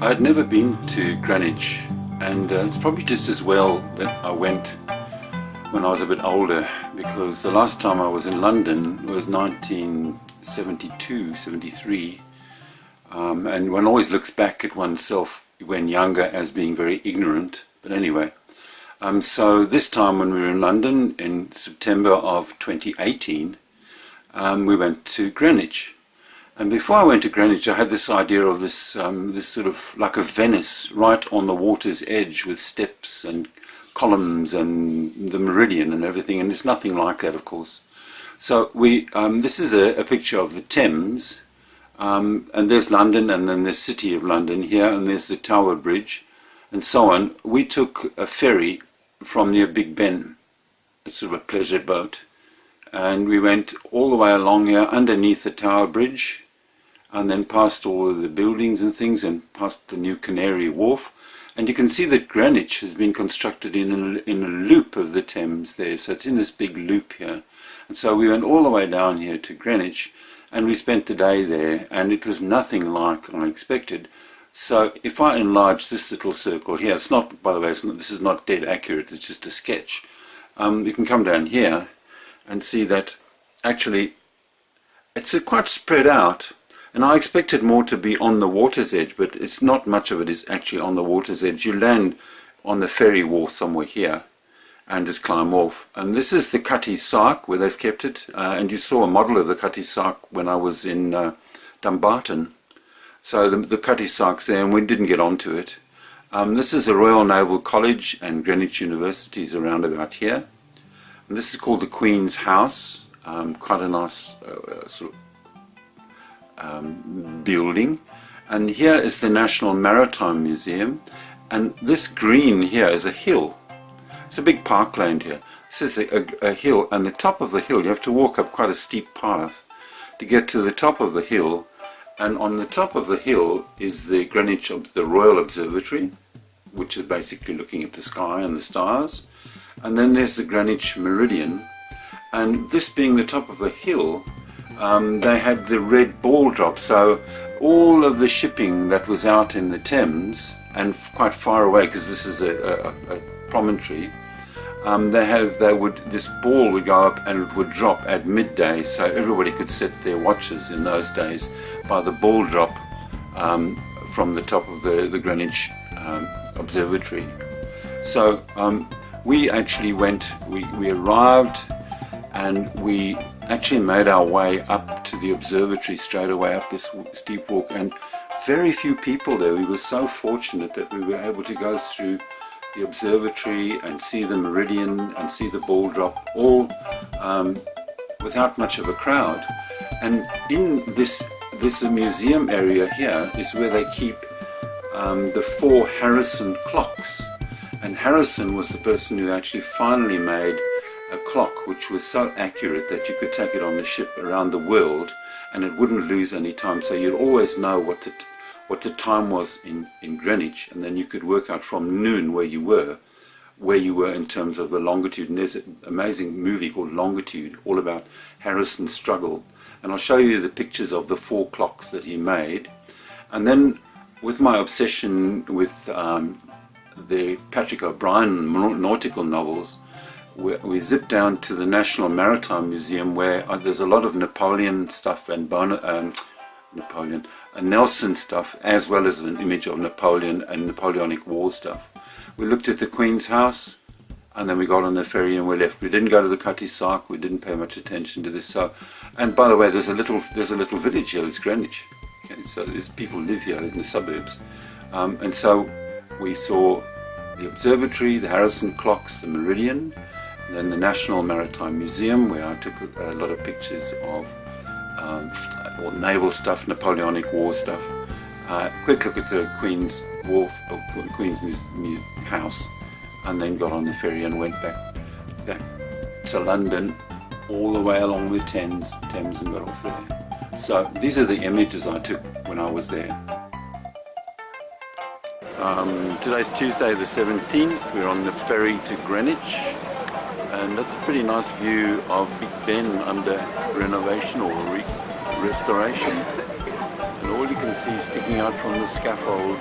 I'd never been to Greenwich, and it's probably just as well that I went when I was a bit older, because the last time I was in London was 1972, 73, and one always looks back at oneself when younger as being very ignorant. But anyway, so this time when we were in London in September of 2018, we went to Greenwich. And before I went to Greenwich, I had this idea of this this sort of like a Venice right on the water's edge with steps and columns and the meridian and everything, and it's nothing like that, of course. So this is a picture of the Thames, and there's London, and then there's City of London here, and there's the Tower Bridge, and so on. We took a ferry from near Big Ben, it's sort of a pleasure boat, and we went all the way along here underneath the Tower Bridge, and then past all of the buildings and things, and past the new Canary Wharf. And you can see that Greenwich has been constructed in a loop of the Thames there, so it's in this big loop here. And so we went all the way down here to Greenwich, and we spent the day there, and it was nothing like I expected. So if I enlarge this little circle here, it's not, by the way, this is not dead accurate, it's just a sketch. You can come down here and see that actually it's quite spread out. And I expected more to be on the water's edge, but it's not much of it is actually on the water's edge. You land on the ferry wharf somewhere here and just climb off. And this is the Cutty Sark, where they've kept it. And you saw a model of the Cutty Sark when I was in Dumbarton. So the Cutty Sark's there, and we didn't get onto it. This is the Royal Naval College, and Greenwich University is around about here. And this is called the Queen's House, quite a nice sort of building. And here is the National Maritime Museum, and this green here is a hill. It's a big parkland here. This is a hill, and the top of the hill, you have to walk up quite a steep path to get to the top of the hill. And on the top of the hill is the the Royal Observatory, which is basically looking at the sky and the stars. And then there's the Greenwich Meridian, and this being the top of the hill, they had the red ball drop, so all of the shipping that was out in the Thames, and quite far away, because this is a promontory, this ball would go up and it would drop at midday, so everybody could set their watches in those days by the ball drop from the top of the Greenwich Observatory. So we actually went, we arrived, and we actually made our way up to the observatory straight away up this steep walk, and very few people there. We were so fortunate that we were able to go through the observatory and see the meridian and see the ball drop, all without much of a crowd. And in this museum area here is where they keep the 4 Harrison clocks, and Harrison was the person who actually finally made a clock which was so accurate that you could take it on the ship around the world and it wouldn't lose any time, so you'd always know what the time was in Greenwich, and then you could work out from noon where you were in terms of the longitude. And there's an amazing movie called Longitude, all about Harrison's struggle, and I'll show you the pictures of the 4 clocks that he made. And then with my obsession with the Patrick O'Brian nautical novels, we zipped down to the National Maritime Museum, where there's a lot of Napoleon stuff and Nelson stuff, as well as an image of Napoleon and Napoleonic War stuff. We looked at the Queen's House, and then we got on the ferry and we left. We didn't go to the Cutty Sark. We didn't pay much attention to this. So, and by the way, there's a little village here. It's Greenwich. Okay, so there's people live here in the suburbs, and so we saw the observatory, the Harrison clocks, the meridian. Then the National Maritime Museum, where I took a lot of pictures of all naval stuff, Napoleonic War stuff. Quick look at the Queen's Wharf, or Queen's House, and then got on the ferry and went back to London, all the way along the Thames and got off there. So these are the images I took when I was there. Today's Tuesday the 17th. We're on the ferry to Greenwich. And that's a pretty nice view of Big Ben under renovation or restoration. And all you can see sticking out from the scaffold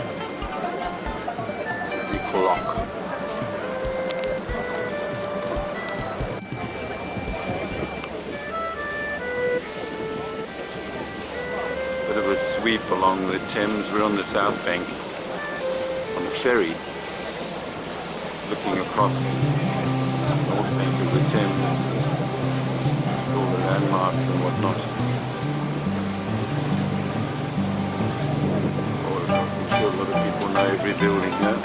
clock. Bit of a sweep along the Thames. We're on the south bank on the ferry. It's looking across the north bank of the Thames. All the landmarks and whatnot. I'm sure a lot of people know every building here.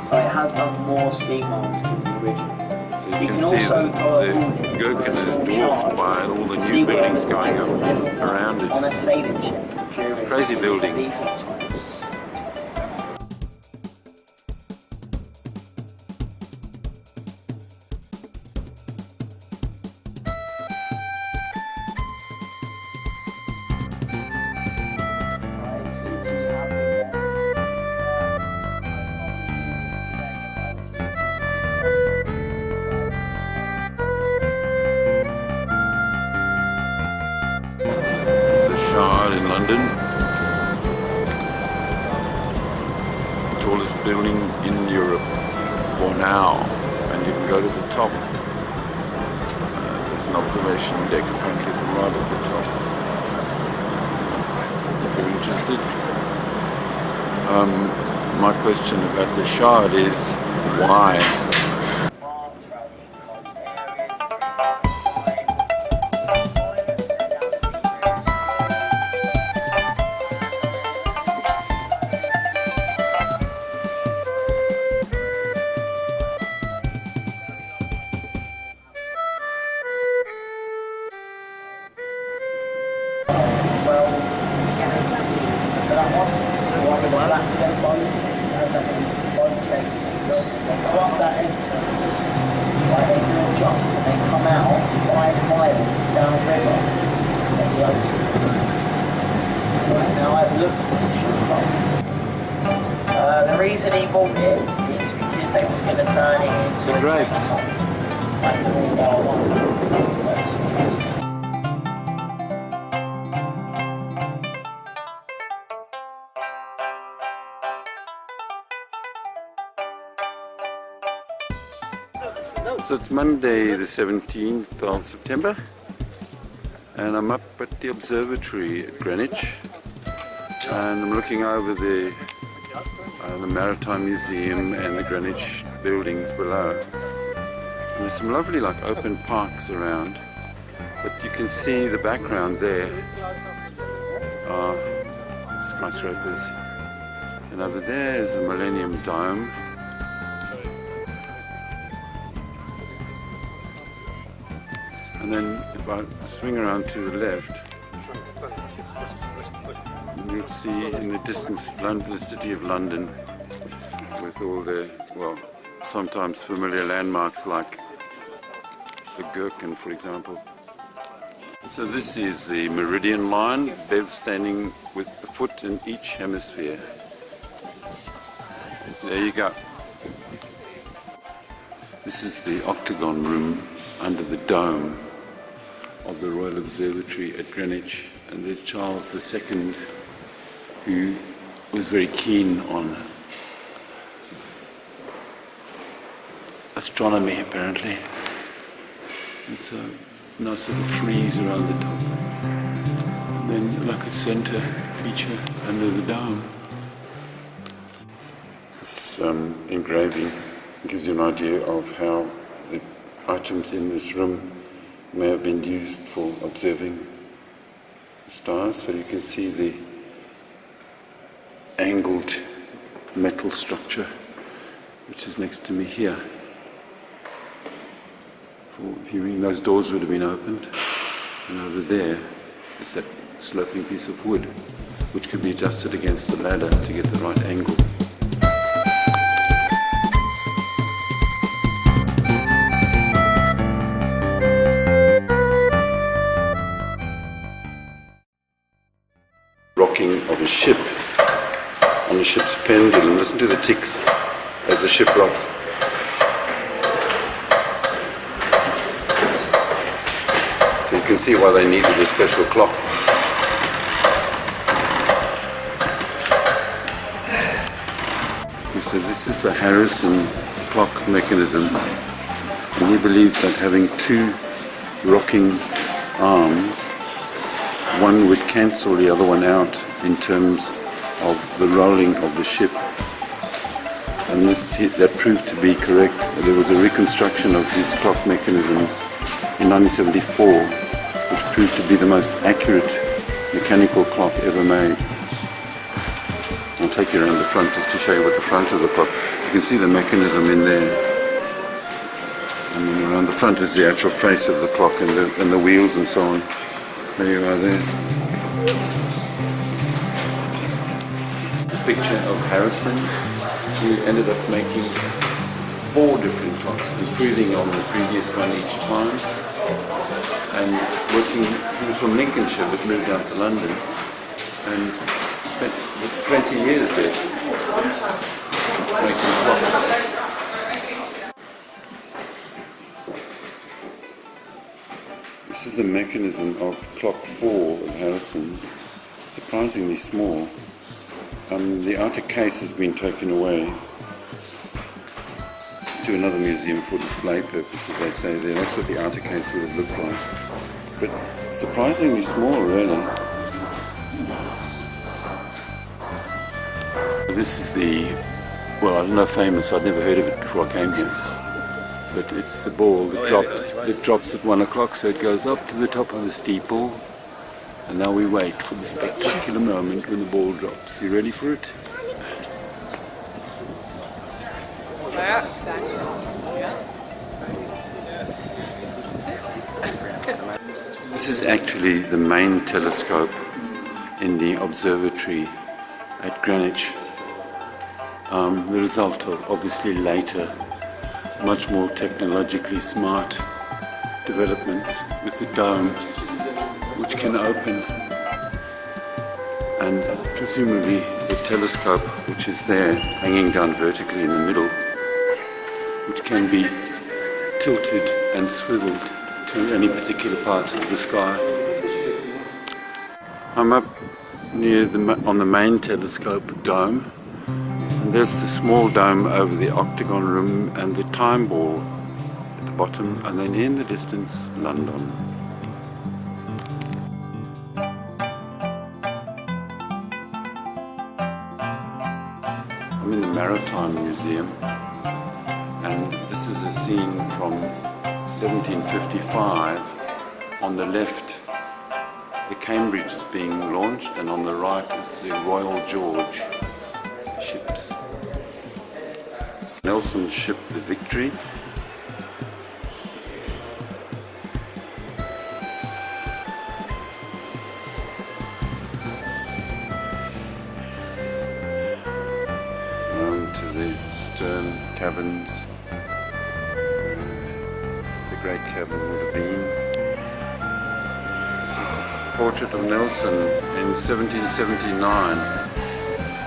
So it has done more sea miles than the original. So you can see that the Gherkin is dwarfed by all the new buildings going up around it. On a sailing ship during Crazy buildings. In London, tallest building in Europe for now, and you can go to the top. There's an observation deck apparently at the right at the top if you're interested. My question about the Shard is why? The reason he bought it is because they was going to turn it into the grapes. Like the So it's Monday the 17th of September and I'm up at the observatory at Greenwich and I'm looking over the Maritime Museum and the Greenwich buildings below. And there's some lovely like open parks around, but you can see the background there are skyscrapers, and over there is the Millennium Dome. And then if I swing around to the left, you'll see in the distance London, the city of London, with all the, well, sometimes familiar landmarks like the Gherkin, for example. So this is the meridian line, Bev standing with a foot in each hemisphere. There you go. This is the octagon room under the dome of the Royal Observatory at Greenwich, and there's Charles II, who was very keen on astronomy apparently, and so nice little frieze around the top, and then like a center feature under the dome. This engraving gives you an idea of how the items in this room may have been used for observing the stars. So you can see the angled metal structure which is next to me here. For viewing, those doors would have been opened, and over there is that sloping piece of wood which could be adjusted against the ladder to get the right angle. Rocking of a ship on the ship's pendulum. Listen to the ticks as the ship rocks. So you can see why they needed a special clock. So this is the Harrison clock mechanism, and he believed that having two rocking arms, one would cancel the other one out in terms of the rolling of the ship. And that proved to be correct. There was a reconstruction of his clock mechanisms in 1974, which proved to be the most accurate mechanical clock ever made. I'll take you around the front just to show you what the front of the clock. You can see the mechanism in there. And then around the front is the actual face of the clock and the wheels and so on. There you are there. It's a picture of Harrison. He ended up making 4 different clocks, improving on the previous one each time. And he was from Lincolnshire but moved down to London and spent 20 years there making clocks. This is the mechanism of clock 4 of Harrison's, surprisingly small. The outer case has been taken away to another museum for display purposes, they say there. That's what the outer case would have looked like. But surprisingly small, really. This is well, I don't know, famous. I'd never heard of it before I came here. But it's the ball that drops at 1 o'clock, so it goes up to the top of the steeple. And now we wait for the spectacular moment when the ball drops. You ready for it? This is actually the main telescope in the observatory at Greenwich. The result of obviously later, much more technologically smart developments with the dome, which can open, and presumably the telescope, which is there hanging down vertically in the middle, which can be tilted and swiveled to any particular part of the sky. I'm up near on the main telescope dome, and there's the small dome over the octagon room and the time ball at the bottom, and then in the distance London. I'm in the Maritime Museum, and this is a scene from 1755. On the left, the Cambridge is being launched, and on the right is the Royal George ships. Nelson's ship, the Victory. To the stern cabins, the great cabin would have been. This is a portrait of Nelson in 1779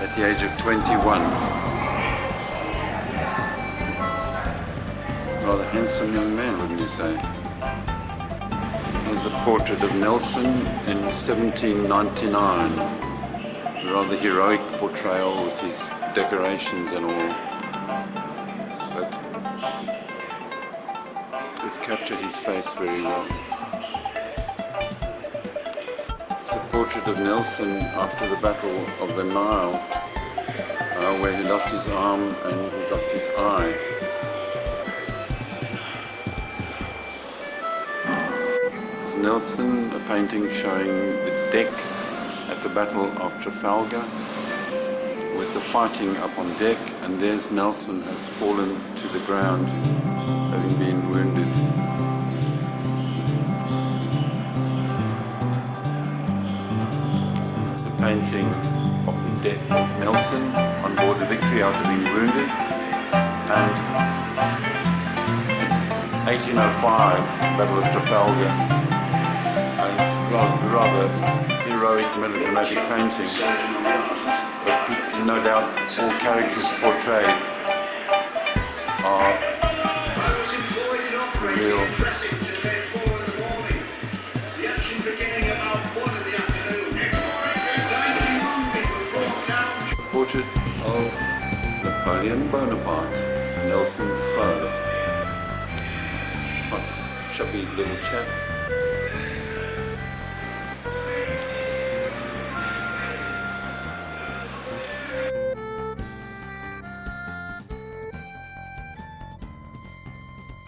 at the age of 21. Rather handsome young man, wouldn't you say? Here's a portrait of Nelson in 1799. A rather heroic portrayal with his decorations and all, but just capture his face very well. It's a portrait of Nelson after the Battle of the Nile, where he lost his arm and he lost his eye. It's Nelson, a painting showing the deck at the Battle of Trafalgar, with the fighting up on deck, and there's Nelson has fallen to the ground, having been wounded. The painting of the death of Nelson on board the Victory after being wounded, and it's 1805, Battle of Trafalgar, and it's rather heroic, melodramatic painting, but no doubt all characters portrayed are real. A portrait of Napoleon. Napoleon Bonaparte, Nelson's father. What a chubby little chap.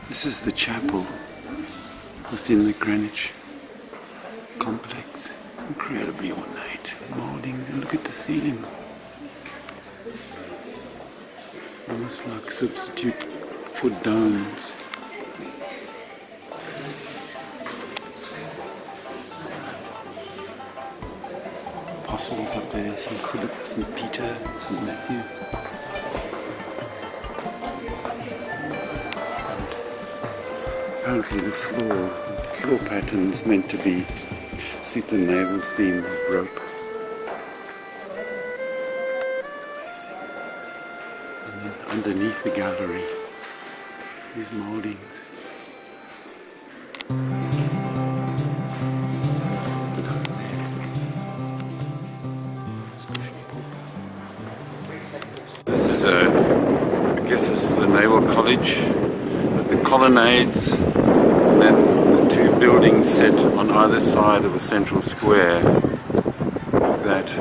This is the chapel within the Greenwich complex. Incredibly ornate mouldings, and look at the ceiling. Almost like substitute for domes. Apostles up there, St. Philip, St. Peter, St. Matthew. Apparently the floor pattern is meant to be suit the naval theme of rope. It's amazing. And then underneath the gallery, these mouldings. This is I guess this is the Naval College with the colonnades, and then the two buildings set on either side of a central square, like that.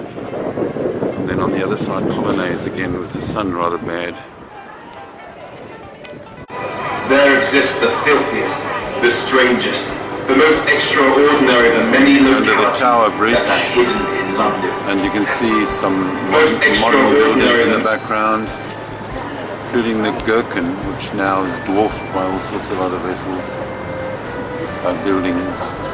And then on the other side colonnades again with the sun rather bad. There exists the filthiest, the strangest, the most extraordinary of the many Under the localities Tower Bridge. that are hidden in London. And you can see some Most modern extraordinary buildings in the background, including the Gherkin, which now is dwarfed by all sorts of other vessels, buildings.